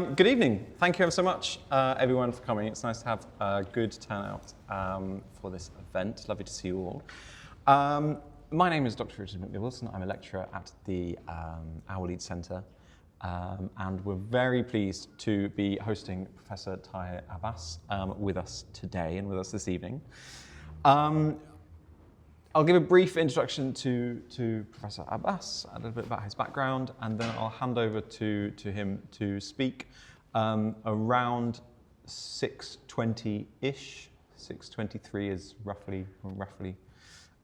Good evening. Thank you ever so much, everyone, for coming. It's nice to have a good turnout for this event. Lovely to see you all. My name is Dr. Richard McNeil-Wilson. I'm a lecturer at the Our Lead Centre, and we're very pleased to be hosting Professor Tahir Abbas with us today and with us this evening. I'll give a brief introduction to Professor Abbas, a little bit about his background, and then I'll hand over to him to speak around 6:20-ish. 6:23 is roughly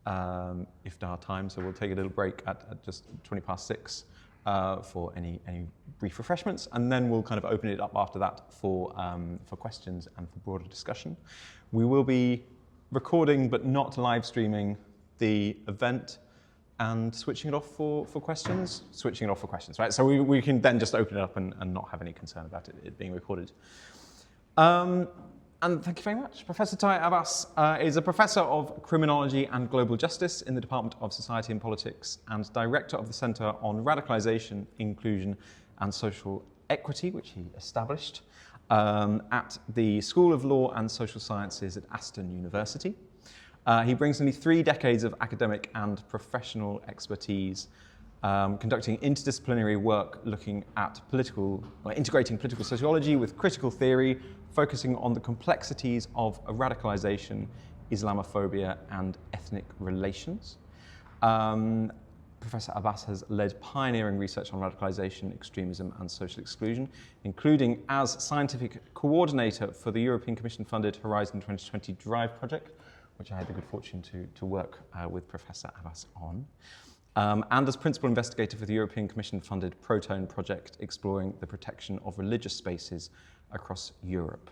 iftar time, so we'll take a little break at just 6:20 for any brief refreshments, and then we'll kind of open it up after that for questions and for broader discussion. We will be recording but not live streaming the event and switching it off for questions. Switching it off for questions, right? So we can then just open it up and not have any concern about it being recorded. And thank you very much. Professor Tahir Abbas is a professor of criminology and global justice in the Department of Society and Politics and director of the Centre on Radicalisation, Inclusion and Social Equity, which he established at the School of Law and Social Sciences at Aston University. He brings nearly 3 decades of academic and professional expertise, conducting interdisciplinary work looking at integrating political sociology with critical theory, focusing on the complexities of radicalisation, Islamophobia and ethnic relations. Professor Abbas has led pioneering research on radicalisation, extremism and social exclusion, including as scientific coordinator for the European Commission-funded Horizon 2020 DRIVE project, which I had the good fortune to work with Professor Abbas on, and as principal investigator for the European Commission-funded Proton project, exploring the protection of religious spaces across Europe.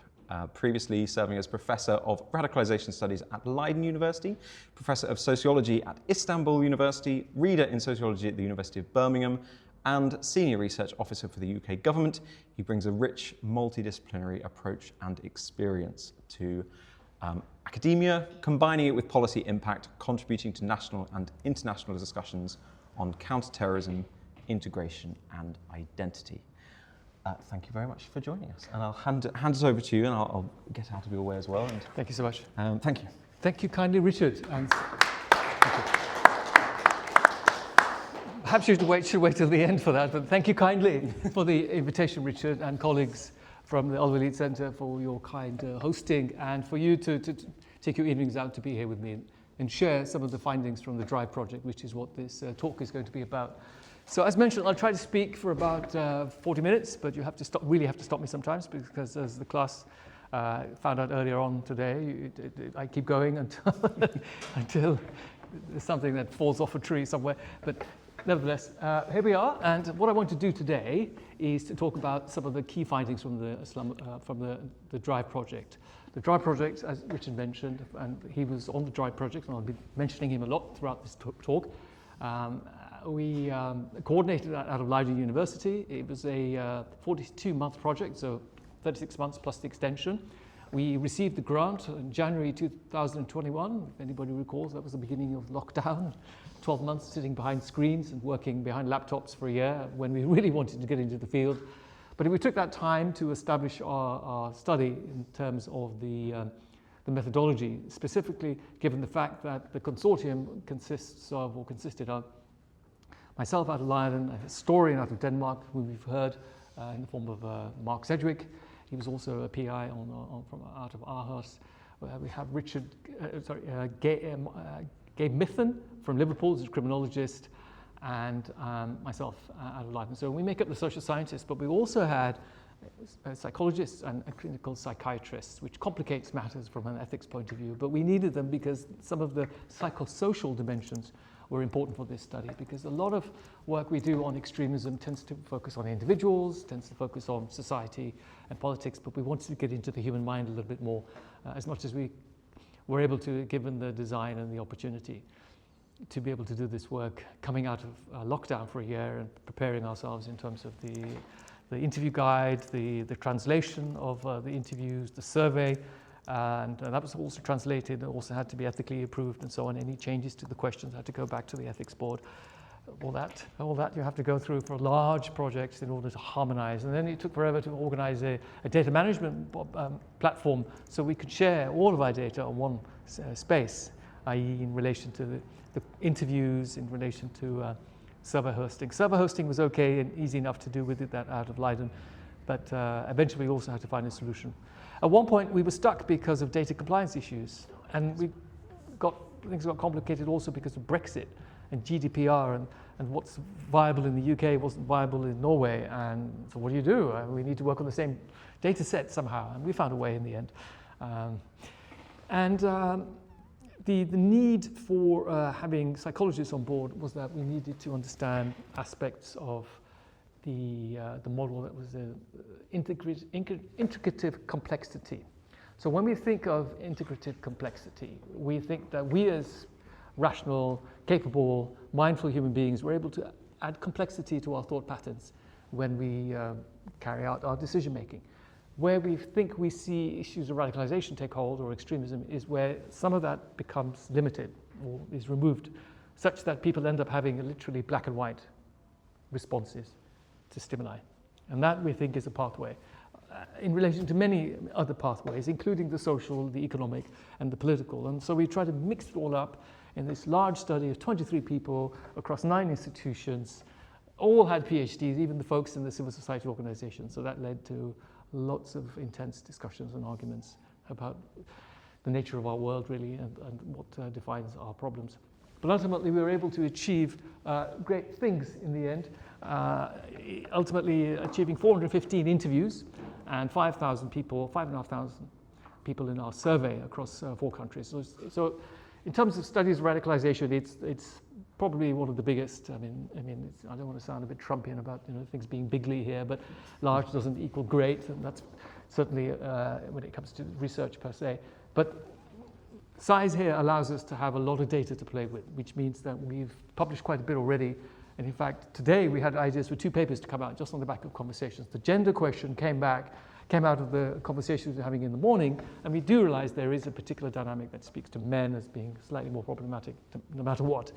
Previously serving as Professor of Radicalisation Studies at Leiden University, Professor of Sociology at Istanbul University, Reader in Sociology at the University of Birmingham, and Senior Research Officer for the UK Government. He brings a rich multidisciplinary approach and experience to academia, combining it with policy impact, contributing to national and international discussions on counterterrorism, integration and identity. Thank you very much for joining us. And I'll hand it over to you, and I'll get out of your way as well. And, thank you so much. Thank you. Thank you kindly, Richard. And perhaps you should wait till the end for that, but thank you kindly for the invitation, Richard, and colleagues from the Our Lead Centre for your kind hosting, and for you to take your evenings out to be here with me and share some of the findings from the DRIVE project, which is what this talk is going to be about. So as mentioned, I'll try to speak for about 40 minutes, but you really have to stop me sometimes, because as the class found out earlier on today, I keep going until there's something that falls off a tree somewhere. But nevertheless, here we are, and what I want to do today is to talk about some of the key findings from the DRIVE project. The DRIVE project, as Richard mentioned, and he was on the DRIVE project, and I'll be mentioning him a lot throughout this talk. We coordinated that out of Leiden University. It was a 42-month project, so 36 months plus the extension. We received the grant in January 2021. If anybody recalls, that was the beginning of lockdown. 12 months sitting behind screens and working behind laptops for a year when we really wanted to get into the field. But we took that time to establish our study in terms of the methodology, specifically given the fact that the consortium consisted of myself out of Leiden, a historian out of Denmark, who we've heard in the form of Mark Sedgwick. He was also a PI from out of Aarhus. We have Gabe Mithen from Liverpool, who's a criminologist, and myself out of Leiden. So we make up the social scientists, but we also had psychologists and clinical psychiatrists, which complicates matters from an ethics point of view. But we needed them because some of the psychosocial dimensions were important for this study, because a lot of work we do on extremism tends to focus on individuals, tends to focus on society and politics, but we wanted to get into the human mind a little bit more, as much as we were able to, given the design and the opportunity to be able to do this work coming out of lockdown for a year and preparing ourselves in terms of the interview guide, the translation of the interviews, the survey, and that was also translated. It also had to be ethically approved and so on. Any changes to the questions had to go back to the ethics board. all that you have to go through for large projects in order to harmonize. And then it took forever to organize a data management platform so we could share all of our data on one space, i.e. in relation to the interviews, in relation to server hosting. Server hosting was okay and easy enough to do with it that out of Leiden, but eventually we also had to find a solution. At one point we were stuck because of data compliance issues, and things got complicated also because of Brexit and GDPR, and what's viable in the UK wasn't viable in Norway, and so what do? We need to work on the same data set somehow, and we found a way in the end. The need for having psychologists on board was that we needed to understand aspects of the model that was integrative complexity. So when we think of integrative complexity, we think that we as rational, capable, mindful human beings, we're able to add complexity to our thought patterns when we carry out our decision making. Where we think we see issues of radicalization take hold or extremism is where some of that becomes limited or is removed, such that people end up having literally black and white responses to stimuli. And that we think is a pathway in relation to many other pathways, including the social, the economic, and the political. And so we try to mix it all up in this large study of 23 people across 9 institutions, all had PhDs, even the folks in the civil society organizations. So that led to lots of intense discussions and arguments about the nature of our world, really, and what defines our problems. But ultimately, we were able to achieve great things in the end, ultimately achieving 415 interviews and 5,500 people in our survey across 4 countries. So in terms of studies of radicalization, it's probably one of the biggest. I mean, I don't want to sound a bit Trumpian about things being bigly here, but large doesn't equal great, and that's certainly when it comes to research per se. But size here allows us to have a lot of data to play with, which means that we've published quite a bit already. And in fact, today we had ideas for 2 papers to come out just on the back of conversations. The gender question came out of the conversations we're having in the morning, and we do realize there is a particular dynamic that speaks to men as being slightly more problematic no matter what.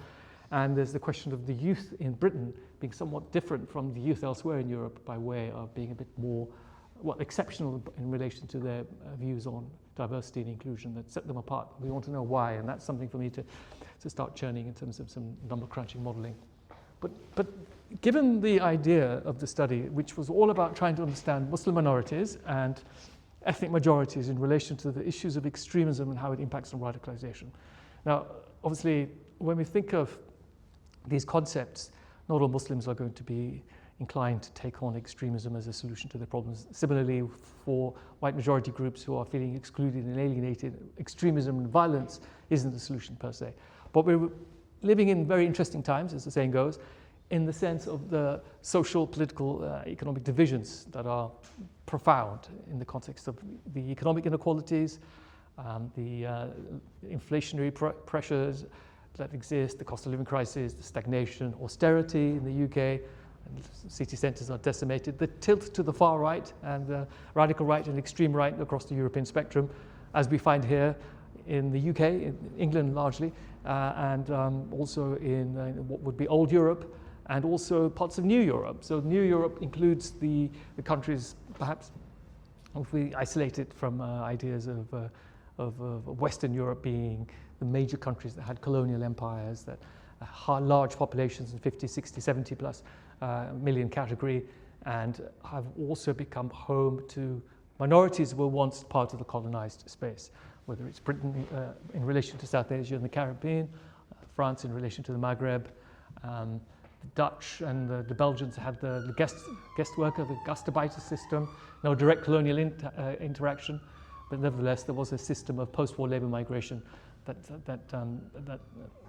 And there's the question of the youth in Britain being somewhat different from the youth elsewhere in Europe by way of being a bit more, exceptional in relation to their views on diversity and inclusion that set them apart. We want to know why, and that's something for me to start churning in terms of some number crunching modeling. But given the idea of the study, which was all about trying to understand Muslim minorities and ethnic majorities in relation to the issues of extremism and how it impacts on radicalization. Now, obviously, when we think of these concepts, not all Muslims are going to be inclined to take on extremism as a solution to their problems. Similarly, for white majority groups who are feeling excluded and alienated, extremism and violence isn't the solution per se. But we're living in very interesting times, as the saying goes, in the sense of the social, political, economic divisions that are profound in the context of the economic inequalities, the inflationary pressures that exist, the cost of living crisis, the stagnation, austerity in the UK, and city centres are decimated, the tilt to the far right and the radical right and extreme right across the European spectrum, as we find here in the UK, in England largely, and also in what would be old Europe, and also parts of New Europe. So New Europe includes the countries, perhaps, if we isolate it from ideas of Western Europe being the major countries that had colonial empires, that had large populations in 50, 60, 70 plus million category, and have also become home to minorities who were once part of the colonized space, whether it's Britain in relation to South Asia and the Caribbean, France in relation to the Maghreb, the Dutch and the Belgians had the guest worker, the gastarbeiter system, no direct colonial interaction, but nevertheless there was a system of post-war labor migration that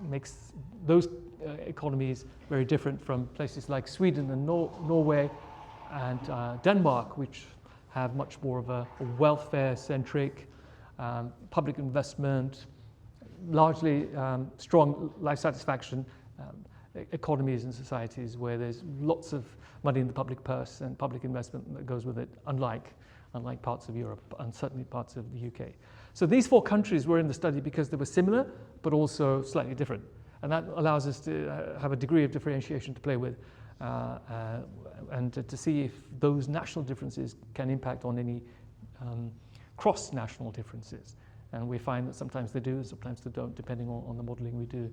makes those economies very different from places like Sweden and Norway and Denmark, which have much more of a welfare-centric public investment, largely strong life satisfaction economies and societies where there's lots of money in the public purse and public investment that goes with it, unlike parts of Europe and certainly parts of the UK. So these 4 countries were in the study because they were similar but also slightly different. And that allows us to have a degree of differentiation to play with and to see if those national differences can impact on any cross-national differences. And we find that sometimes they do, sometimes they don't, depending on the modelling we do.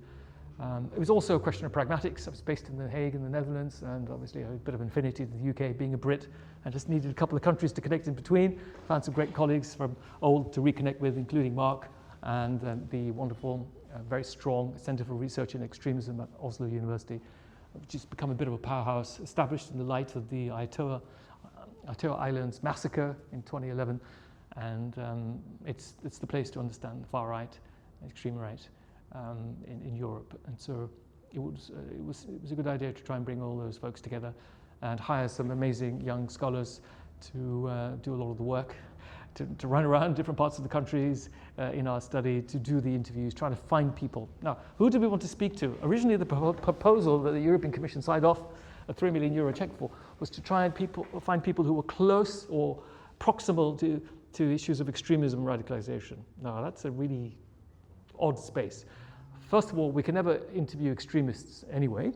It was also a question of pragmatics. I was based in The Hague in the Netherlands, and obviously a bit of affinity to the UK, being a Brit, and just needed a couple of countries to connect in between. Found some great colleagues from old to reconnect with, including Mark, and the wonderful, very strong Centre for Research in Extremism at Oslo University, which has become a bit of a powerhouse, established in the light of the Aotearoa Islands massacre in 2011. And it's the place to understand the far right, extreme right in Europe. And so it was a good idea to try and bring all those folks together and hire some amazing young scholars to do a lot of the work, to run around different parts of the countries in our study, to do the interviews, trying to find people. Now, who do we want to speak to? Originally, the proposal that the European Commission signed off a €3 million check for was to try and find people who were close or proximal to issues of extremism and radicalization. Now, that's a really odd space. First of all, we can never interview extremists anyway,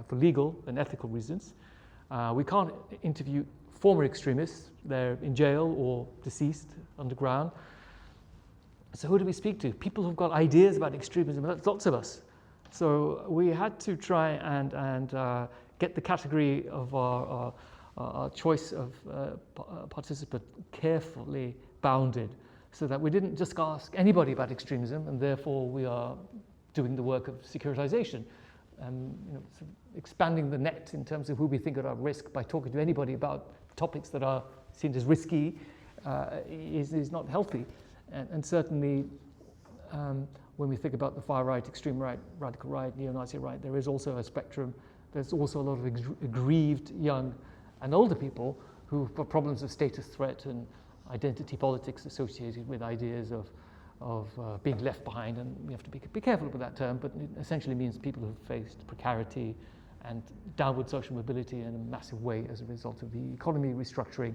for legal and ethical reasons. We can't interview former extremists. They're in jail or deceased underground. So who do we speak to? People who've got ideas about extremism. That's lots of us. So we had to try and get the category of our choice of participant carefully bounded, so that we didn't just ask anybody about extremism, and therefore we are doing the work of securitization, and sort of expanding the net in terms of who we think are at risk by talking to anybody about topics that are seen as risky is not healthy. And certainly when we think about the far right, extreme right, radical right, neo-Nazi right, there is also a spectrum. There's also a lot of aggrieved young and older people who've got problems of status threat and identity politics associated with ideas of being left behind, and we have to be careful with that term, but it essentially means people who've faced precarity and downward social mobility in a massive way as a result of the economy restructuring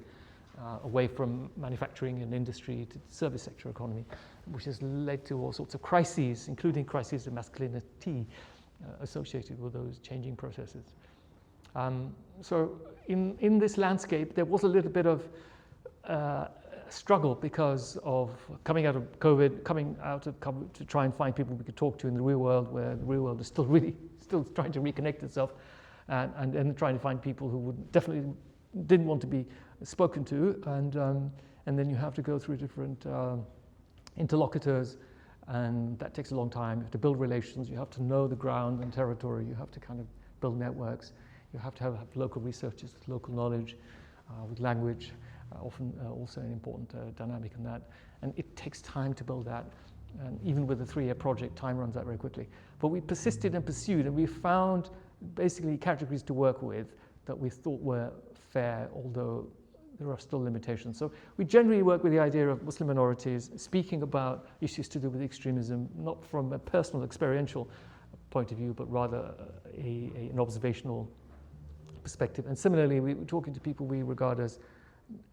away from manufacturing and industry to the service sector economy, which has led to all sorts of crises, including crises of masculinity associated with those changing processes. So in this landscape, there was a little bit of struggle because of coming out of COVID, to try and find people we could talk to in the real world, where the real world is still trying to reconnect itself, and then trying to find people who definitely didn't want to be spoken to, and then you have to go through different interlocutors, and that takes a long time. You have to build relations, you have to know the ground and territory, you have to kind of build networks, you have to have local researchers with local knowledge, with language, often also an important dynamic in that. And it takes time to build that. And even with a 3-year project, time runs out very quickly. But we persisted and pursued, and we found basically categories to work with that we thought were fair, although there are still limitations. So we generally work with the idea of Muslim minorities, speaking about issues to do with extremism, not from a personal experiential point of view, but rather an observational perspective. And similarly, we were talking to people we regard as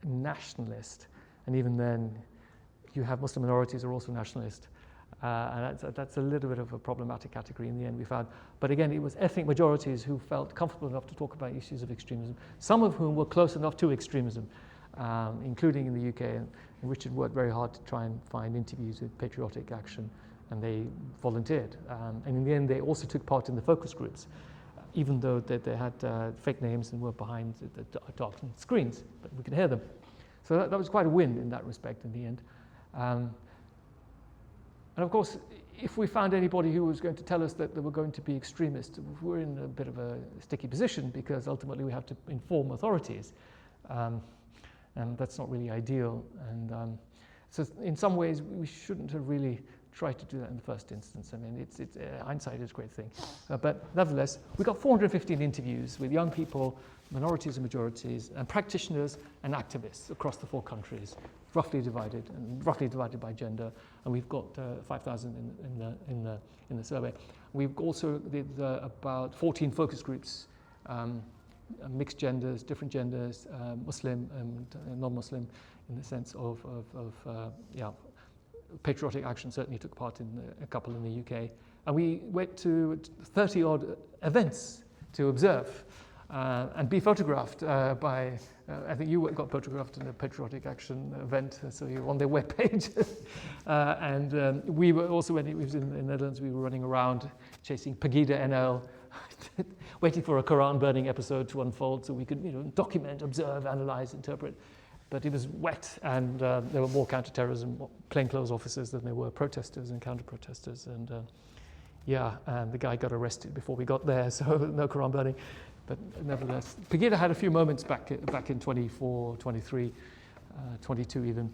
nationalist, and even then you have Muslim minorities are also nationalist, and that's a little bit of a problematic category in the end, we found. But again, it was ethnic majorities who felt comfortable enough to talk about issues of extremism, some of whom were close enough to extremism, including in the UK, and Richard worked very hard to try and find interviews with Patriotic Action, and they volunteered, and in the end they also took part in the focus groups, even though they had fake names and were behind the darkened screens, but we could hear them. So that was quite a win in that respect in the end. And of course, if we found anybody who was going to tell us that they were going to be extremists, we're in a bit of a sticky position, because ultimately we have to inform authorities. And that's not really ideal. And so in some ways, we shouldn't have really tried to do that in the first instance. I mean, hindsight is a great thing. But nevertheless, we got 415 interviews with young people, minorities and majorities, and practitioners and activists across the 4 countries, roughly divided by gender. And we've got 5,000 in the survey. We've also did about 14 focus groups, mixed genders, different genders, Muslim and non-Muslim, in the sense of Patriotic Action certainly took part in a couple in the UK, And we went to 30 odd events to observe and be photographed by, I think you got photographed in a Patriotic Action event, so you're on their webpage. And we were also, when it was in the Netherlands, we were running around chasing Pegida NL, waiting for a Quran burning episode to unfold so we could document, observe, analyze, interpret. But it was wet, and there were more counterterrorism plainclothes officers than there were protesters and counter-protesters. And and the guy got arrested before we got there, so no Quran burning. But nevertheless, Pegida had a few moments back in 24, 23, 22 even.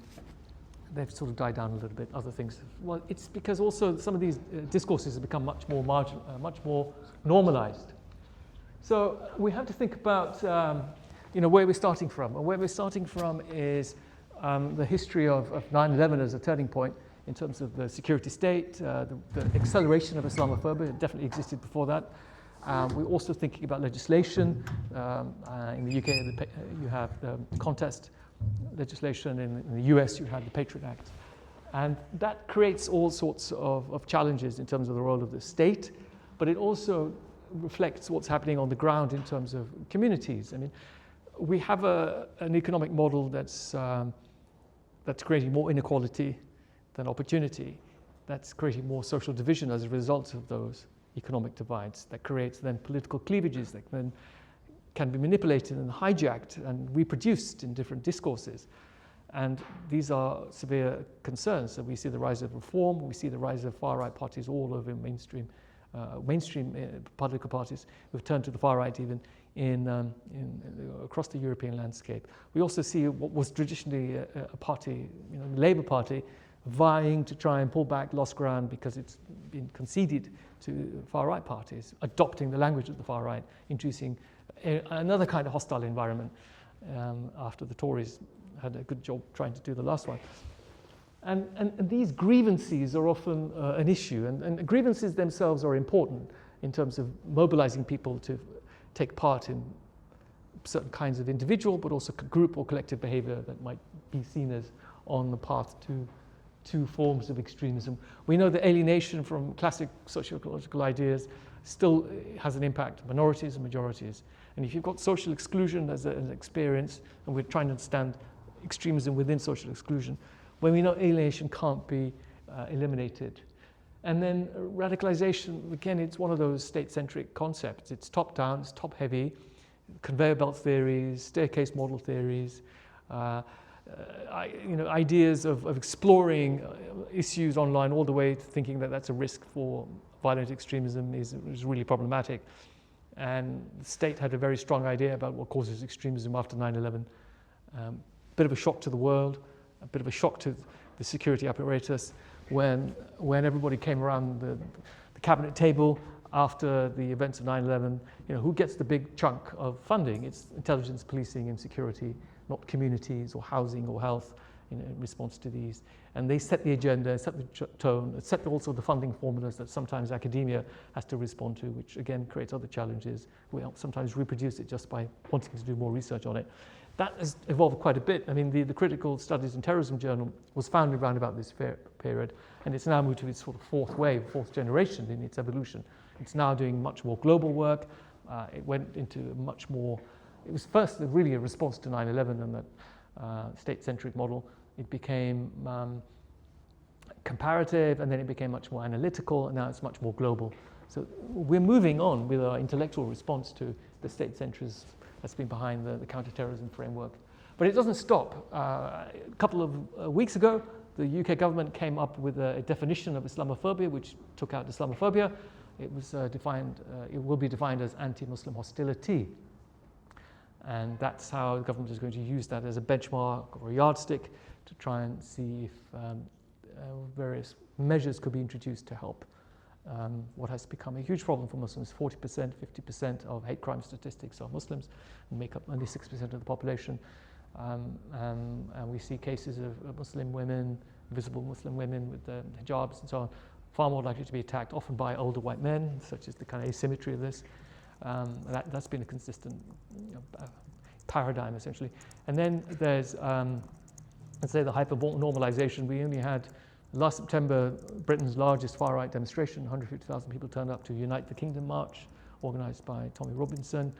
They've sort of died down a little bit. Other things, well, it's because also some of these discourses have become much more much more normalized. So we have to think about where we're starting from. And where we're starting from is the history of 9/11 as a turning point in terms of the security state, the acceleration of Islamophobia. It definitely existed before that. We're also thinking about legislation. In the UK, you have the contest legislation. In the US, you have the Patriot Act. And that creates all sorts of challenges in terms of the role of the state, but it also reflects what's happening on the ground in terms of communities. I mean, we have an economic model that's creating more inequality than opportunity. That's creating more social division as a result of those economic divides. That creates then political cleavages that then can be manipulated and hijacked and reproduced in different discourses. And these are severe concerns. So we see the rise of reform, we see the rise of far-right parties all over mainstream political parties who've turned to the far right even across the European landscape. We also see what was traditionally a party, the Labour Party, vying to try and pull back lost ground because it's been conceded to far-right parties, adopting the language of the far-right, introducing another kind of hostile environment after the Tories had a good job trying to do the last one. And these grievances are often an issue, and grievances themselves are important in terms of mobilizing people to take part in certain kinds of individual, but also group or collective behavior that might be seen as on the path to two forms of extremism. We know that alienation from classic sociological ideas still has an impact on minorities and majorities. And if you've got social exclusion as an experience, and we're trying to understand extremism within social exclusion, when we know alienation can't be eliminated. And then radicalization, again, it's one of those state-centric concepts. It's top-down, it's top-heavy, conveyor belt theories, staircase model theories, ideas of exploring issues online all the way to thinking that that's a risk for violent extremism is really problematic. And the state had a very strong idea about what causes extremism after 9/11. Bit of a shock to the world, a bit of a shock to the security apparatus when everybody came around the cabinet table after the events of 9/11. Who gets the big chunk of funding? It's intelligence, policing, and security, not communities or housing or health in response to these. And they set the agenda, set the tone, set also the funding formulas that sometimes academia has to respond to, which again creates other challenges. We sometimes reproduce it just by wanting to do more research on it. That has evolved quite a bit. I mean, the Critical Studies in Terrorism journal was founded around about this period, and it's now moved to its sort of fourth generation in its evolution. It's now doing much more global work. It went into much more, it was first really a response to 9/11 and that state-centric model. It became comparative, and then it became much more analytical, and now it's much more global. So we're moving on with our intellectual response to the state-centrism that's been behind the counter-terrorism framework. But it doesn't stop. A couple of weeks ago, the UK government came up with a definition of Islamophobia, which took out Islamophobia. It was it will be defined as anti-Muslim hostility. And that's how the government is going to use that as a benchmark or a yardstick to try and see if various measures could be introduced to help what has become a huge problem for Muslims. 40%, 50% of hate crime statistics are Muslims and make up only 6% of the population. And we see cases of Muslim women, visible Muslim women with hijabs and so on, far more likely to be attacked, often by older white men, such as the kind of asymmetry of this. That's been a consistent paradigm, essentially. And then there's, let's say, the hyper-normalization. We only had Last September, Britain's largest far-right demonstration, 150,000 people turned up to Unite the Kingdom March, organised by Tommy Robinson,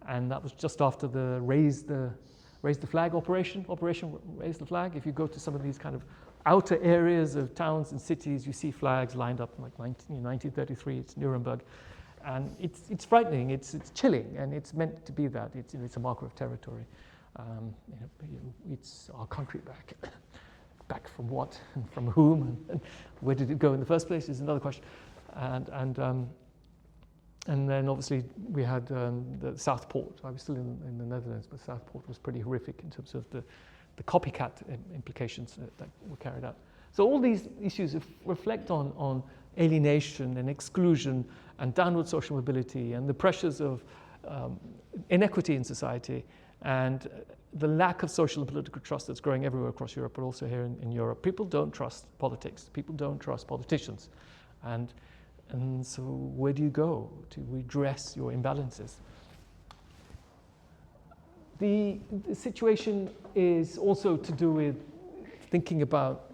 and that was just after the Raise the Flag Operation Raise the Flag. If you go to some of these kind of outer areas of towns and cities, you see flags lined up like 1933, it's Nuremberg. And it's frightening, it's chilling, and it's meant to be that. It's a marker of territory. It's our country back. Back from what, and from whom, and where did it go in the first place is another question. And then obviously we had the Southport. I was still in the Netherlands, but Southport was pretty horrific in terms of the copycat implications that were carried out. So all these issues reflect on alienation and exclusion and downward social mobility and the pressures of inequity in society and the lack of social and political trust that's growing everywhere across Europe, but also here in Europe. People don't trust politics. People don't trust politicians. And so where do you go to redress your imbalances? The situation is also to do with thinking about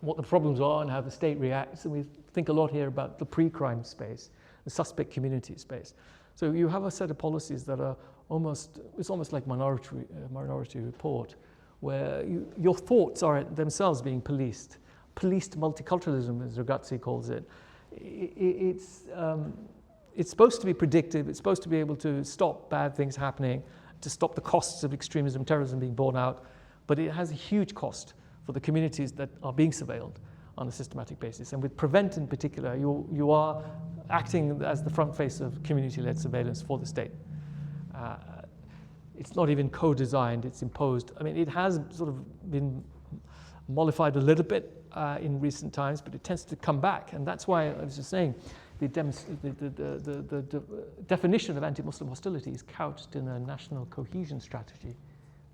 what the problems are and how the state reacts. And we think a lot here about the pre-crime space, the suspect community space. So you have a set of policies that are it's almost like Minority Report, where your thoughts are themselves being policed. Policed multiculturalism, as Ragazzi calls it. It's supposed to be predictive. It's supposed to be able to stop bad things happening, to stop the costs of extremism, terrorism being borne out. But it has a huge cost for the communities that are being surveilled on a systematic basis. And with Prevent in particular, you are acting as the front face of community-led surveillance for the state. It's not even co-designed, it's imposed. I mean, it has sort of been mollified a little bit in recent times, but it tends to come back. And that's why I was just saying, the definition of anti-Muslim hostility is couched in a national cohesion strategy,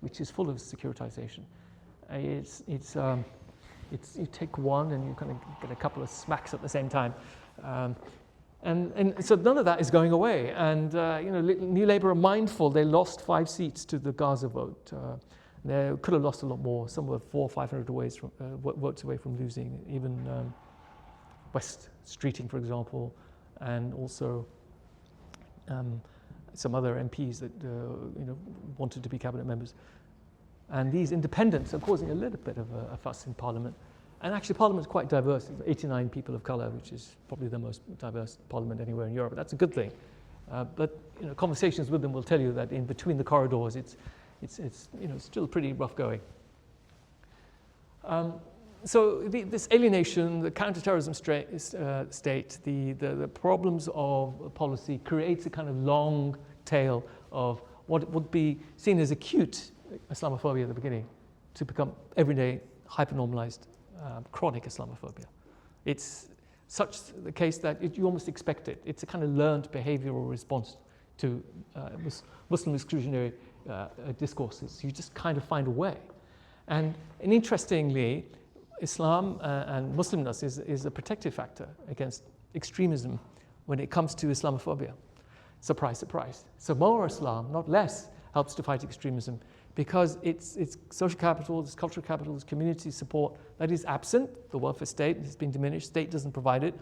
which is full of securitization. You take one and you kind of get a couple of smacks at the same time. And so none of that is going away. And New Labour are mindful they lost 5 seats to the Gaza vote. They could have lost a lot more. Some were 400 or 500 votes away from losing. Even West Streeting, for example, and also some other MPs that wanted to be cabinet members. And these independents are causing a little bit of a fuss in Parliament. And actually, Parliament is quite diverse. It's 89 people of colour, which is probably the most diverse Parliament anywhere in Europe. That's a good thing. But conversations with them will tell you that in between the corridors, it's still pretty rough going. So this alienation, the counterterrorism state, the problems of policy creates a kind of long tail of what would be seen as acute Islamophobia at the beginning to become everyday hyper-normalized chronic Islamophobia. It's such the case that you almost expect it. It's a kind of learned behavioral response to Muslim exclusionary discourses. You just kind of find a way. And interestingly, Islam and Muslimness is a protective factor against extremism when it comes to Islamophobia. Surprise, surprise. So more Islam, not less, helps to fight extremism because it's social capital, it's cultural capital, it's community support that is absent. The welfare state has been diminished, state doesn't provide it,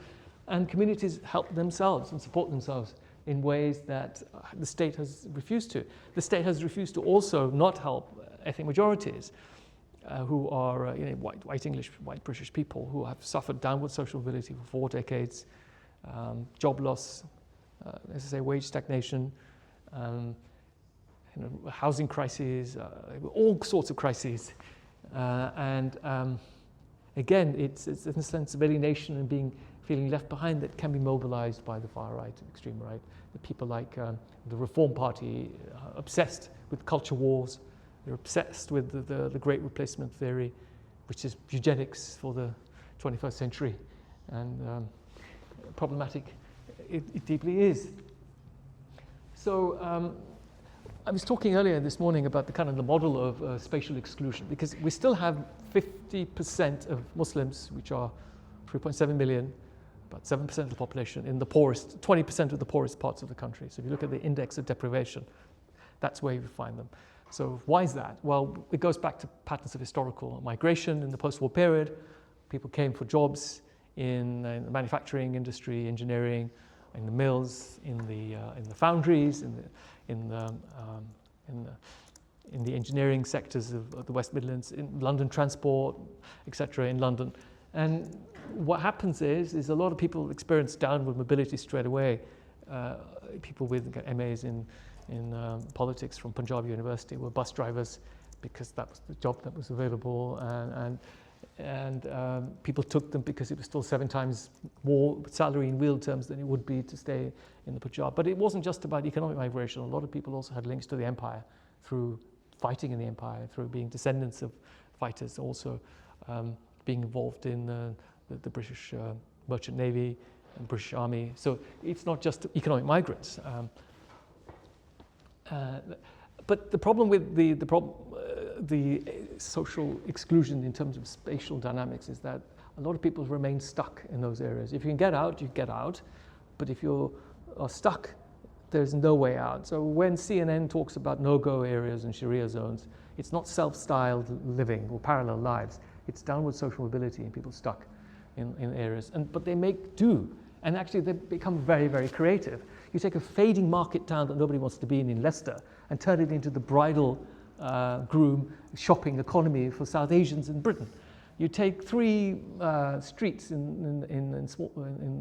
and communities help themselves and support themselves in ways that the state has refused to. The state has refused to also not help ethnic majorities who are white English, white British people who have suffered downward social mobility for 4 decades, job loss, as I say, wage stagnation, housing crises, all sorts of crises. Again, it's a sense of alienation and feeling left behind that can be mobilized by the far right and extreme right. The people like the Reform Party obsessed with culture wars. They're obsessed with the great replacement theory, which is eugenics for the 21st century, and problematic it deeply is. So I was talking earlier this morning about the model of spatial exclusion, because we still have 50% of Muslims, which are 3.7 million, about 7% of the population, in the poorest, 20% of the poorest parts of the country. So if you look at the index of deprivation, that's where you find them. So why is that? Well, it goes back to patterns of historical migration in the post-war period. People came for jobs in the manufacturing industry, engineering, in the mills, in the foundries, in the engineering sectors of the West Midlands, in London transport, etc. in London. And what happens is a lot of people experience downward mobility straight away. People with MAs in politics from Punjab University were bus drivers because that was the job that was available, and people took them because it was still 7 times more salary in real terms than it would be to stay in the Punjab. But it wasn't just about economic migration. A lot of people also had links to the empire through fighting in the empire, through being descendants of fighters, also being involved in the British Merchant Navy and British Army. So it's not just economic migrants. But the problem with the social exclusion in terms of spatial dynamics is that a lot of people remain stuck in those areas. If you can get out, you get out. But if you are stuck, there's no way out. So when CNN talks about no-go areas and Sharia zones, it's not self-styled living or parallel lives. It's downward social mobility and people stuck in areas. But they make do. And actually, they become very, very creative. You take a fading market town that nobody wants to be in Leicester and turn it into the bridal groom shopping economy for South Asians in Britain. You take 3 streets in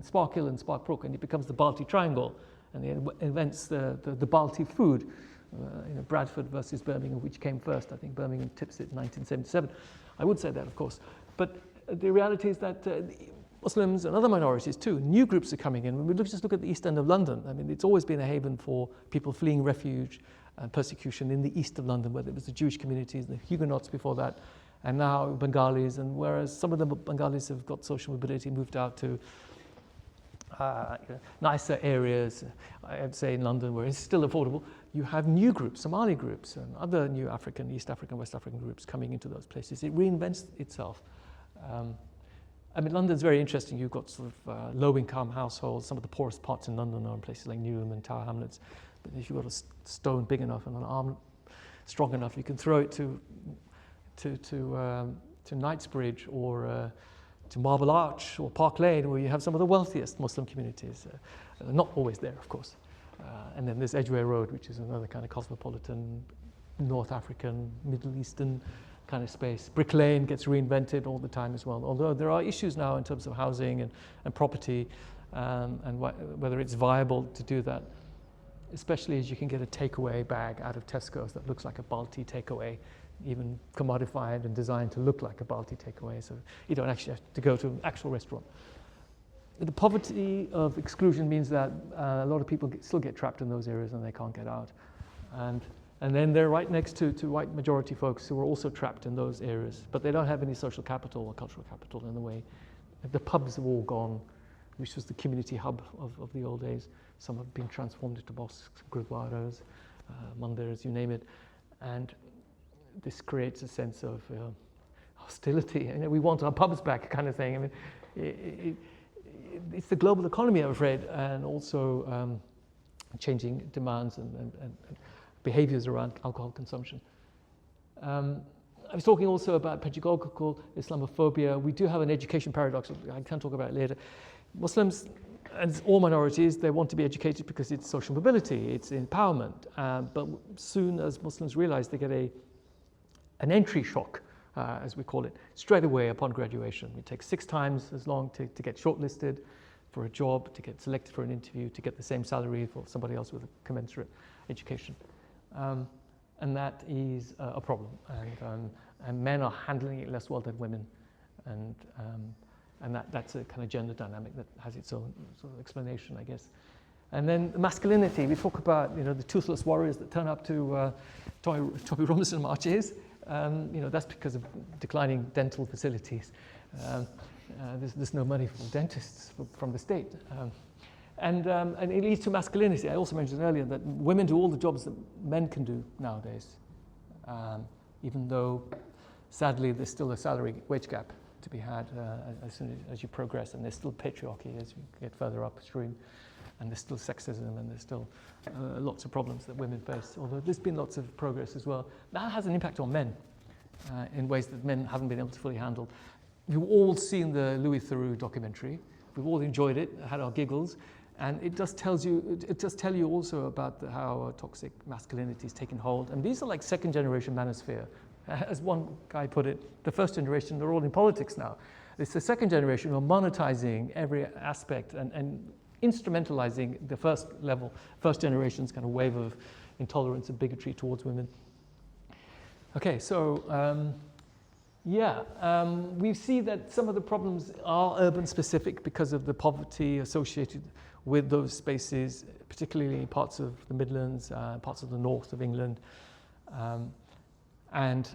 Sparkhill and Sparkbrook, and it becomes the Balti Triangle, and it invents the Balti food. Bradford versus Birmingham, which came first. I think Birmingham tips it in 1977. I would say that, of course. But the reality is that Muslims and other minorities too, new groups are coming in. When we just look at the East End of London, I mean, it's always been a haven for people fleeing refuge and persecution in the east of London, whether it was the Jewish communities, the Huguenots before that, and now Bengalis. And whereas some of the Bengalis have got social mobility, moved out to nicer areas, I'd say in London, where it's still affordable, you have new groups, Somali groups, and other new African, East African, West African groups coming into those places. It reinvents itself. I mean, London's very interesting. You've got sort of low-income households. Some of the poorest parts in London are in places like Newham and Tower Hamlets. But if you've got a stone big enough and an arm strong enough, you can throw it to Knightsbridge or to Marble Arch or Park Lane, where you have some of the wealthiest Muslim communities. Not always there, of course. And then there's Edgware Road, which is another kind of cosmopolitan, North African, Middle Eastern kind of space. Brick Lane gets reinvented all the time as well. Although there are issues now in terms of housing and property and whether it's viable to do that, especially as you can get a takeaway bag out of Tesco's that looks like a Balti takeaway, even commodified and designed to look like a Balti takeaway. So you don't actually have to go to an actual restaurant. The poverty of exclusion means that a lot of people still get trapped in those areas and they can't get out. And then they're right next to white majority folks who are also trapped in those areas, but they don't have any social capital or cultural capital in the way. The pubs have all gone, which was the community hub of the old days. Some have been transformed into mosques, gurdwaras, mandirs, you name it. And this creates a sense of hostility. We want our pubs back kind of thing. I mean, it's the global economy, I'm afraid, and also changing demands and behaviors around alcohol consumption. I was talking also about pedagogical Islamophobia. We do have an education paradox. I can talk about it later. Muslims, and all minorities, they want to be educated because it's social mobility, it's empowerment. But soon as Muslims realize, they get an entry shock, as we call it, straight away upon graduation. It takes 6 times as long to get shortlisted for a job, to get selected for an interview, to get the same salary for somebody else with a commensurate education. And that is a problem. And men are handling it less well than women. And that's a kind of gender dynamic that has its own sort of explanation, I guess. And then masculinity. We talk about the toothless warriors that turn up to Tommy Robinson marches. That's because of declining dental facilities. There's no money for dentists from the state. And it leads to masculinity. I also mentioned earlier that women do all the jobs that men can do nowadays, even though, sadly, there's still a salary wage gap to be had as soon as you progress, and there's still patriarchy as you get further upstream, and there's still sexism, and there's still lots of problems that women face, although there's been lots of progress as well. That has an impact on men in ways that men haven't been able to fully handle. We've all seen the Louis Theroux documentary. We've all enjoyed it, had our giggles, and it does tell you also about how toxic masculinity is taking hold. And these are like second generation manosphere. As one guy put it, the first generation, they're all in politics now. It's the second generation who are monetizing every aspect and instrumentalizing the first generation's kind of wave of intolerance and bigotry towards women. Okay, so we see that some of the problems are urban specific because of the poverty associated with those spaces, particularly in parts of the Midlands, parts of the north of England. And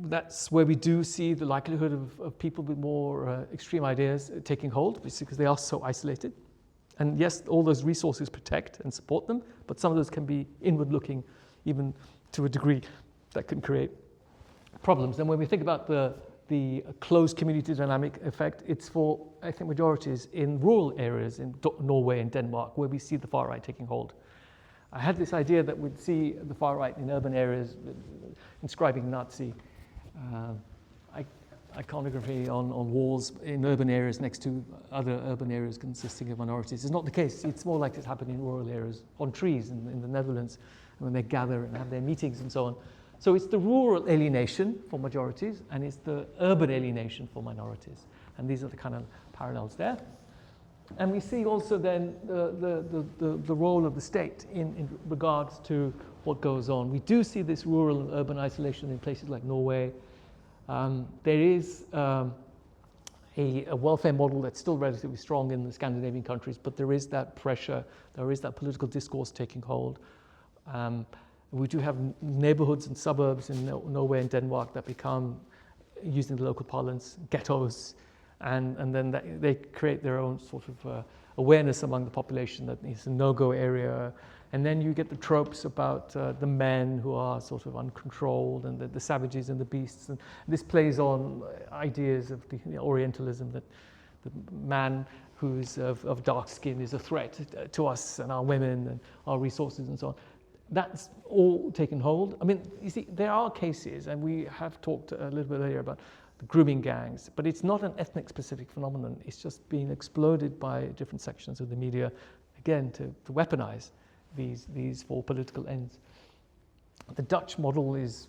that's where we do see the likelihood of people with more extreme ideas taking hold, because they are so isolated. And yes, all those resources protect and support them, but some of those can be inward-looking, even to a degree that can create problems. And when we think about the closed community dynamic effect, it's for ethnic majorities in rural areas in Norway and Denmark, where we see the far right taking hold. I had this idea that we'd see the far right in urban areas inscribing Nazi iconography on walls in urban areas next to other urban areas consisting of minorities. It's not the case. It's more like it's happening in rural areas, on trees in the Netherlands, when they gather and have their meetings and so on. So it's the rural alienation for majorities, and it's the urban alienation for minorities. And these are the kind of parallels there. And we see also then the role of the state in regards to what goes on. We do see this rural and urban isolation in places like Norway. There is a welfare model that's still relatively strong in the Scandinavian countries, but there is that pressure, there is that political discourse taking hold. We do have neighborhoods and suburbs in Norway and Denmark that become, using the local parlance, ghettos, and then they create their own sort of awareness among the population that it's a no-go area. And then you get the tropes about the men who are sort of uncontrolled, and the savages and the beasts. And this plays on ideas of the Orientalism, that the man who's of dark skin is a threat to us and our women and our resources and so on. That's all taken hold. I mean, you see, there are cases, and we have talked a little bit earlier about the grooming gangs, but it's not an ethnic-specific phenomenon. It's just being exploded by different sections of the media, again, to weaponize these for political ends. The Dutch model is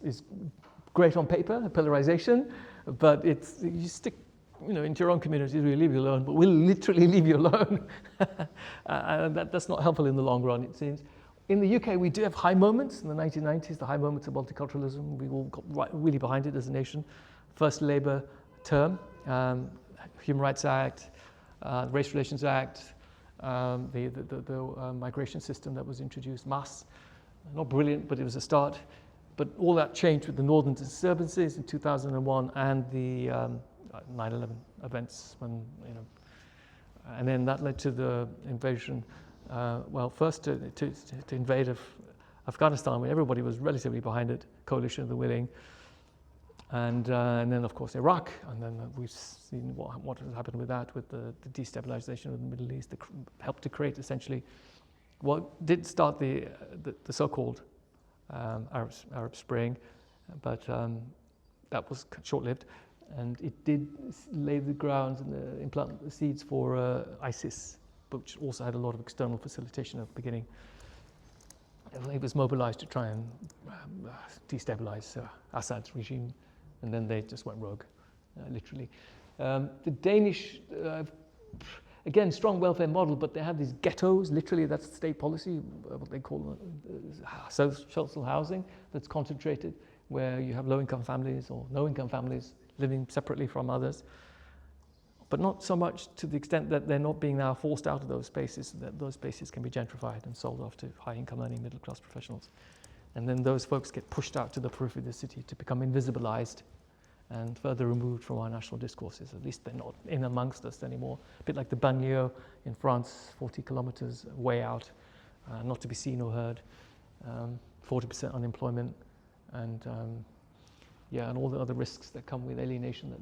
great on paper, pillarization, but it's, you stick into your own community, we'll leave you alone, but we'll literally leave you alone. And that's not helpful in the long run, it seems. In the UK, we do have high moments in the 1990s, the high moments of multiculturalism. We all got really behind it as a nation. First Labour term, Human Rights Act, Race Relations Act, the migration system that was introduced, MAS. Not brilliant, but it was a start. But all that changed with the northern disturbances in 2001 and the 9/11 events, and then that led to the invasion. First to invade Afghanistan, when everybody was relatively behind it, coalition of the willing, and then of course Iraq, and then we've seen what has happened with that, with the destabilization of the Middle East, that helped to create essentially what did start the so-called Arab Spring, but that was short-lived, and it did lay the grounds and implant the seeds for ISIS, which also had a lot of external facilitation at the beginning. It was mobilized to try and destabilize Assad's regime, and then they just went rogue, literally. The Danish, again, strong welfare model, but they have these ghettos, literally that's state policy, what they call social housing, that's concentrated, where you have low-income families or no-income families living separately from others. But not so much to the extent that they're not being now forced out of those spaces, that those spaces can be gentrified and sold off to high-income earning middle-class professionals. And then those folks get pushed out to the periphery of the city to become invisibilized and further removed from our national discourses. At least they're not in amongst us anymore. A bit like the banlieue in France, 40 kilometers way out, not to be seen or heard, 40% unemployment, and and all the other risks that come with alienation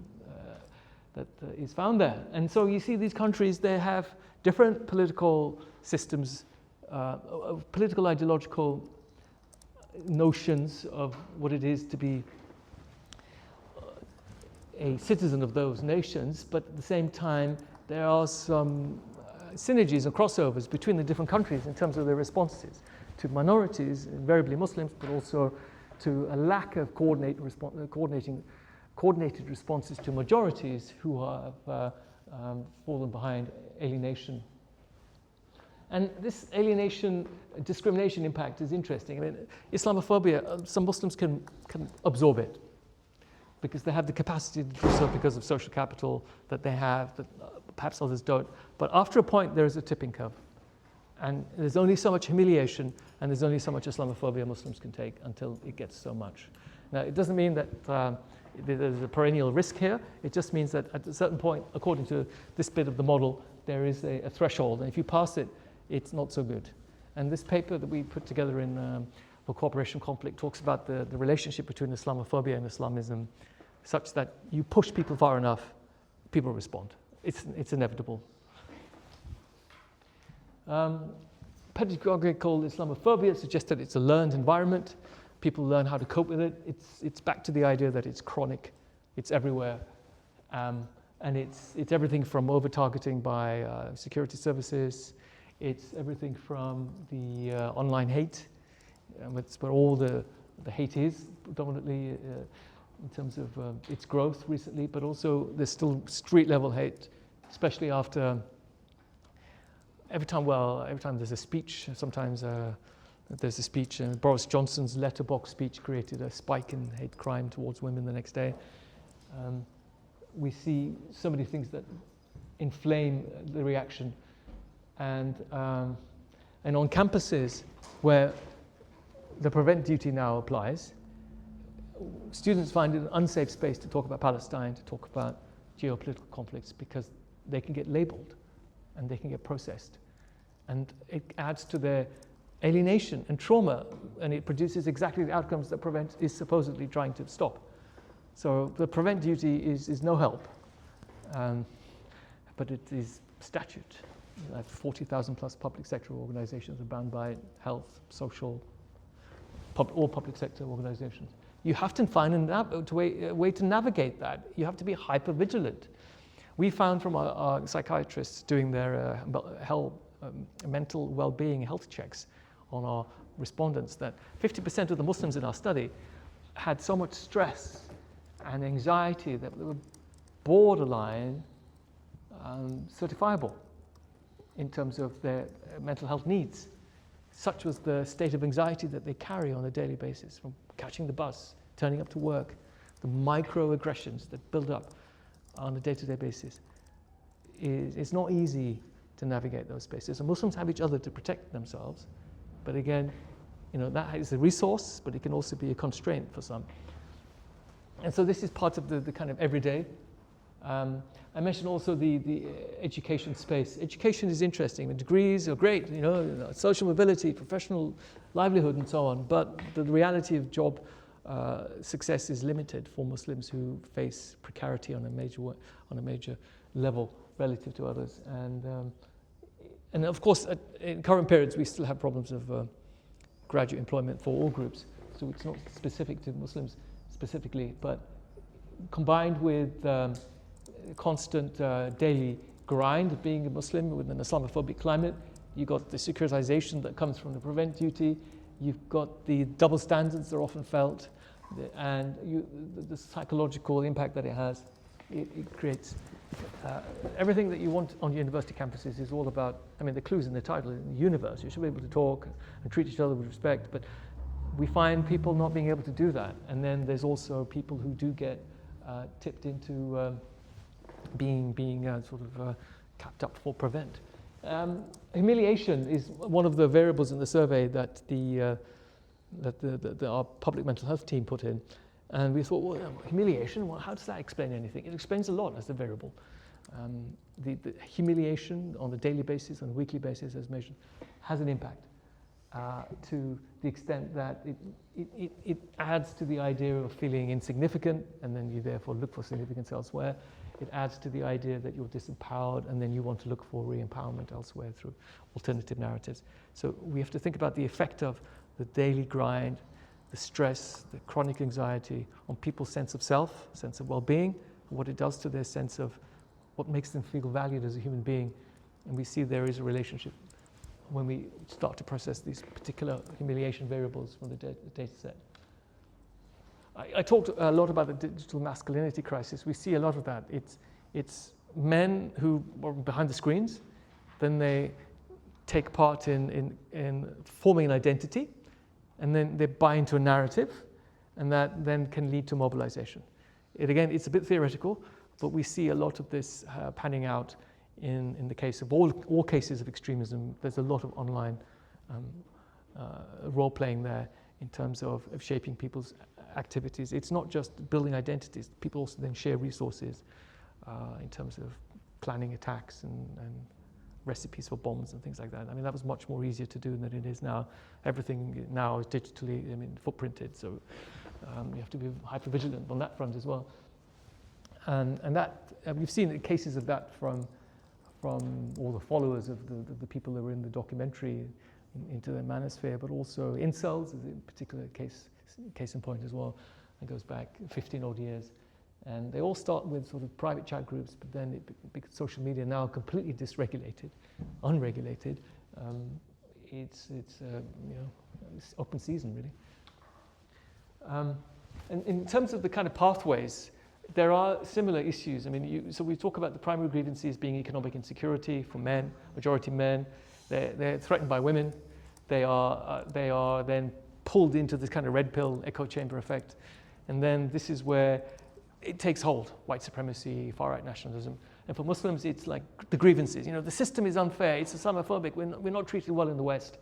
that is found there. And so you see these countries, they have different political systems, political ideological notions of what it is to be a citizen of those nations, but at the same time, there are some synergies and crossovers between the different countries in terms of their responses to minorities, invariably Muslims, but also to a lack of coordinated responses to majorities who have fallen behind alienation. And this alienation, discrimination impact is interesting. I mean, Islamophobia, some Muslims can absorb it because they have the capacity to do so because of social capital that they have, that perhaps others don't. But after a point, there is a tipping curve. And there's only so much humiliation, and there's only so much Islamophobia Muslims can take until it gets so much. Now, it doesn't mean that there's a perennial risk here. It just means that at a certain point, according to this bit of the model, there is a threshold. And if you pass it, it's not so good. And this paper that we put together in for Cooperation Conflict talks about the relationship between Islamophobia and Islamism, such that you push people far enough, people respond. It's inevitable. Pedagogical Islamophobia suggests that it's a learned environment. People learn how to cope with it. It's back to the idea that it's chronic, it's everywhere, and it's everything from over-targeting by security services. It's everything from the online hate. It's where all the hate is, predominantly in terms of its growth recently, but also there's still street-level hate, especially after every time there's a speech. Sometimes there's a speech, and Boris Johnson's letterbox speech created a spike in hate crime towards women the next day. We see so many things that inflame the reaction, and on campuses where the prevent duty now applies, students find it an unsafe space to talk about Palestine, to talk about geopolitical conflicts, because they can get labeled and they can get processed. And it adds to their alienation and trauma, and it produces exactly the outcomes that prevent is supposedly trying to stop. So the prevent duty is no help, but it is statute. 40,000 plus public sector organizations are bound by it, health, social, all public sector organizations. You have to find a way to navigate that. You have to be hyper vigilant. We found from our psychiatrists doing their mental well-being health checks on our respondents that 50% of the Muslims in our study had so much stress and anxiety that they were borderline certifiable in terms of their mental health needs. Such was the state of anxiety that they carry on a daily basis, from catching the bus, turning up to work, the microaggressions that build up on a day-to-day basis. It's not easy to navigate those spaces. And Muslims have each other to protect themselves. But again, that is a resource, but it can also be a constraint for some. And so this is part of the kind of everyday. I mentioned also the education space. Education is interesting. The degrees are great, social mobility, professional livelihood, and so on. But the reality of job success is limited for Muslims who face precarity on a major level relative to others. And of course, in current periods, we still have problems of graduate employment for all groups. So it's not specific to Muslims specifically, but combined with constant daily grind of being a Muslim with an Islamophobic climate, you've got the securitization that comes from the prevent duty, you've got the double standards that are often felt, and the psychological impact that it has. It creates everything that you want on university campuses is all about, the clue's in the title, in the universe. You should be able to talk and treat each other with respect, but we find people not being able to do that. And then there's also people who do get tipped into being capped up for prevent. Humiliation is one of the variables in the survey that our public mental health team put in. And we thought, well, humiliation, how does that explain anything? It explains a lot as a variable. The humiliation on a daily basis, on a weekly basis as measured, has an impact to the extent that it adds to the idea of feeling insignificant, and then you therefore look for significance elsewhere. It adds to the idea that you're disempowered, and then you want to look for re-empowerment elsewhere through alternative narratives. So we have to think about the effect of the daily grind, the stress, the chronic anxiety on people's sense of self, sense of well-being, what it does to their sense of what makes them feel valued as a human being. And we see there is a relationship when we start to process these particular humiliation variables from the data set. I talked a lot about the digital masculinity crisis. We see a lot of that. It's men who are behind the screens, then they take part in forming an identity, and then they buy into a narrative, and that then can lead to mobilization. Again, it's a bit theoretical, but we see a lot of this panning out in the case of all cases of extremism. There's a lot of online role-playing there in terms of shaping people's activities. It's not just building identities. People also then share resources in terms of planning attacks and recipes for bombs and things like that. I mean, that was much more easier to do than it is now. Everything now is digitally, footprinted, so you have to be hyper vigilant on that front as well. And that we've seen cases of that from all the followers of the people that were in the documentary into their manosphere, but also incels is a particular case in point as well. It goes back 15 odd years. And they all start with sort of private chat groups, but then because social media now completely dysregulated, unregulated, it's open season really. And in terms of the kind of pathways, there are similar issues. I mean, so we talk about the primary grievances being economic insecurity for men, majority men. They're threatened by women. They are then pulled into this kind of red pill echo chamber effect, and then this is where it takes hold: white supremacy, far-right nationalism. And for Muslims, it's like the grievances. The system is unfair. It's Islamophobic. We're not treated well in the West.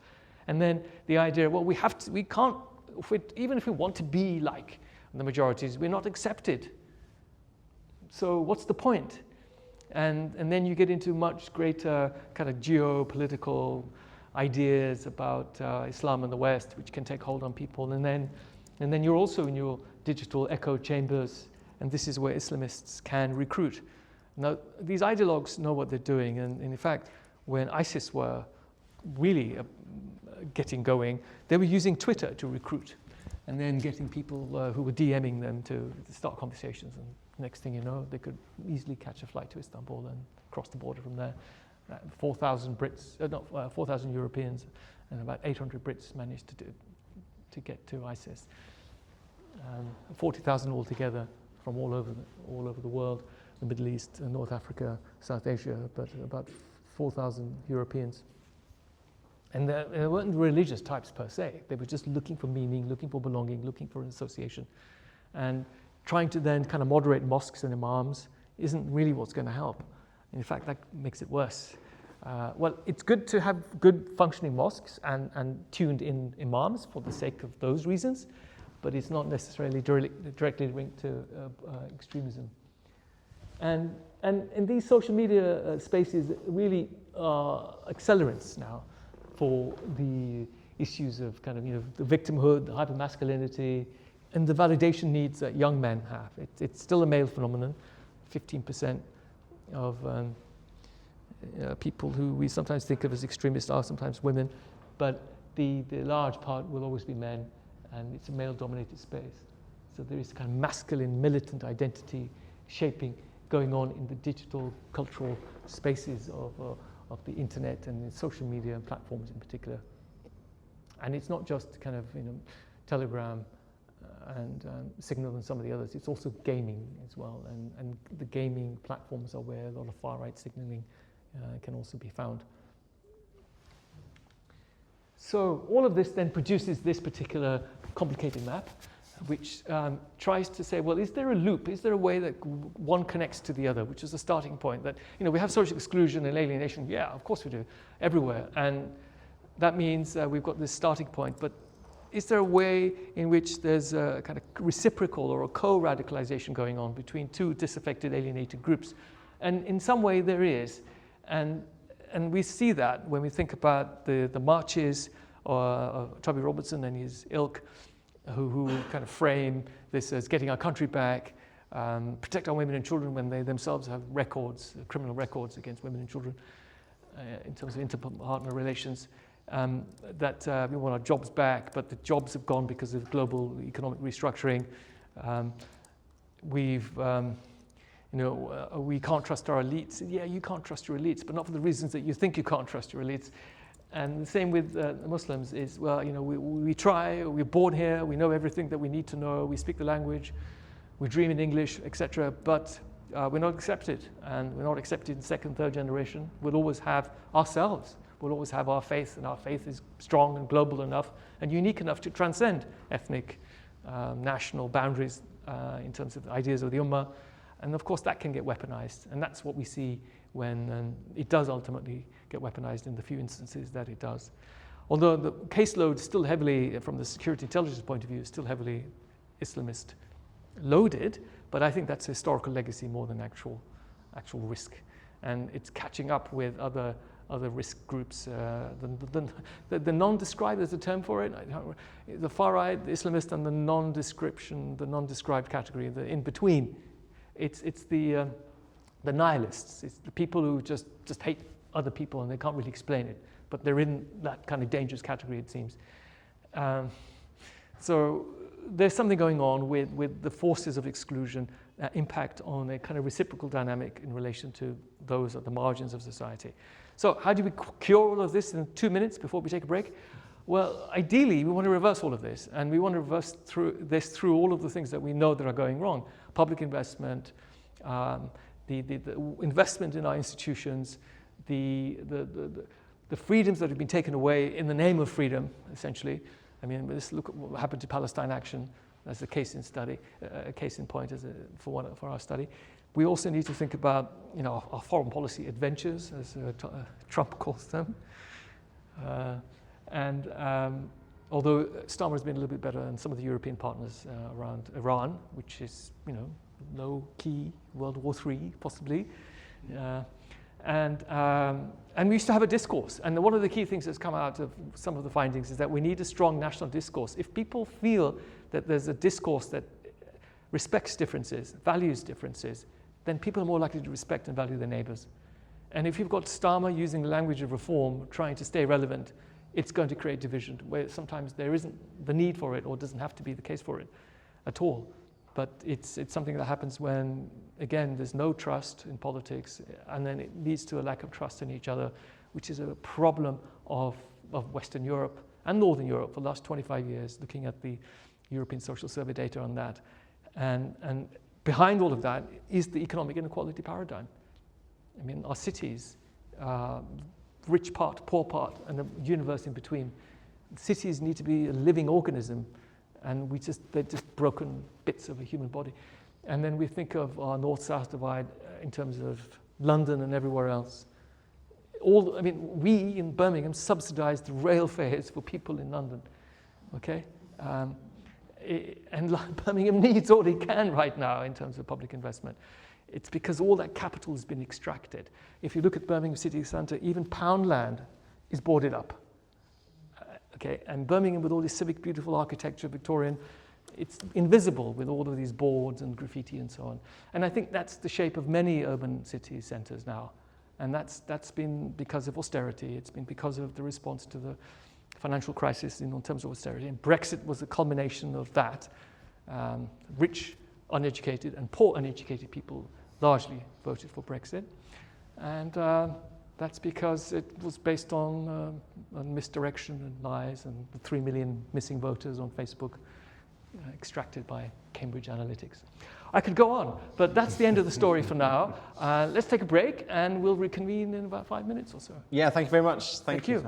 And then the idea, well, we can't. Even if we want to be like the majorities, we're not accepted. So what's the point? And then you get into much greater kind of geopolitical ideas about Islam in the West, which can take hold on people. And then you're also in your digital echo chambers, and this is where Islamists can recruit. Now, these ideologues know what they're doing, and in fact, when ISIS were really getting going, they were using Twitter to recruit, and then getting people who were DMing them to start conversations. And next thing you know, they could easily catch a flight to Istanbul and cross the border from there. 4,000 Europeans, and about 800 Brits managed to get to ISIS. 40,000 altogether from all over the world, the Middle East, North Africa, South Asia, but about 4,000 Europeans. And they weren't religious types per se. They were just looking for meaning, looking for belonging, looking for an association. And trying to then kind of moderate mosques and imams isn't really what's going to help. In fact, that makes it worse. Well, it's good to have good functioning mosques and tuned in imams for the sake of those reasons, but it's not necessarily directly linked to extremism. And these social media spaces really are accelerants now for the issues of kind of the victimhood, the hypermasculinity, and the validation needs that young men have. It's still a male phenomenon. 15% of people who we sometimes think of as extremists are sometimes women, but the large part will always be men, and it's a male-dominated space. So there is kind of masculine, militant identity shaping going on in the digital cultural spaces of the internet and the social media platforms in particular. And it's not just kind of Telegram and Signal and some of the others. It's also gaming as well, and the gaming platforms are where a lot of far-right signaling can also be found. So all of this then produces this particular complicated map, which tries to say, well, is there a loop? Is there a way that one connects to the other, which is the starting point? That we have social exclusion and alienation. Yeah, of course we do, everywhere. And that means we've got this starting point. But is there a way in which there's a kind of reciprocal or a co-radicalization going on between two disaffected, alienated groups? And in some way there is. And we see that when we think about the marches of Toby Robertson and his ilk, who kind of frame this as getting our country back, protect our women and children when they themselves have records, criminal records against women and children in terms of inter-partner relations. That we want our jobs back, but the jobs have gone because of global economic restructuring. We've we can't trust our elites. Yeah, you can't trust your elites, but not for the reasons that you think you can't trust your elites. And the same with Muslims is, we try, we're born here, we know everything that we need to know, we speak the language, we dream in English, etc. But we're not accepted, and we're not accepted in second, third generation. We'll always have ourselves. We'll always have our faith, and our faith is strong and global enough and unique enough to transcend ethnic, national boundaries in terms of ideas of the Ummah. And of course, that can get weaponized, and that's what we see when it does ultimately get weaponized in the few instances that it does. Although the caseload still heavily, from the security intelligence point of view, is still heavily Islamist loaded, but I think that's a historical legacy more than actual risk. And it's catching up with other risk groups. The non-described, there's a term for it, the far-right, the Islamist, and the non-described category, the in-between. It's the nihilists. It's the people who just hate other people and they can't really explain it, but they're in that kind of dangerous category, it seems. So there's something going on with the forces of exclusion that impact on a kind of reciprocal dynamic in relation to those at the margins of society. So how do we cure all of this in 2 minutes before we take a break? Well, ideally, we want to reverse all of this, and we want to reverse through all of the things that we know that are going wrong. Public investment, the investment in our institutions, the freedoms that have been taken away in the name of freedom, essentially. I mean, let's look at what happened to Palestine Action as a case in point for our study. We also need to think about, our foreign policy adventures, as Trump calls them. Although Starmer has been a little bit better than some of the European partners around Iran, which is, low-key World War III, possibly. And we used to have a discourse. And one of the key things that's come out of some of the findings is that we need a strong national discourse. If people feel that there's a discourse that respects differences, values differences, then people are more likely to respect and value their neighbors. And if you've got Starmer using the language of reform, trying to stay relevant, it's going to create division, where sometimes there isn't the need for it or doesn't have to be the case for it at all. But it's something that happens when, again, there's no trust in politics, and then it leads to a lack of trust in each other, which is a problem of Western Europe and Northern Europe for the last 25 years, looking at the European Social Survey data on that. And behind all of that is the economic inequality paradigm. I mean, our cities, rich part, poor part, and the universe in between. Cities need to be a living organism, and they're just broken bits of a human body. And then we think of our north-south divide in terms of London and everywhere else. We in Birmingham subsidize the rail fares for people in London, okay? And Birmingham needs all it can right now in terms of public investment. It's because all that capital has been extracted. If you look at Birmingham city centre, even Poundland is boarded up. Okay, and Birmingham, with all this civic, beautiful architecture, Victorian, it's invisible with all of these boards and graffiti and so on. And I think that's the shape of many urban city centres now. And that's been because of austerity. It's been because of the response to the financial crisis in terms of austerity. And Brexit was a culmination of that. Rich, uneducated, and poor uneducated people largely voted for Brexit. And that's because it was based on misdirection and lies and the 3 million missing voters on Facebook extracted by Cambridge Analytics. I could go on, but that's the end of the story for now. Let's take a break and we'll reconvene in about 5 minutes or so. Yeah, thank you very much. Thank you.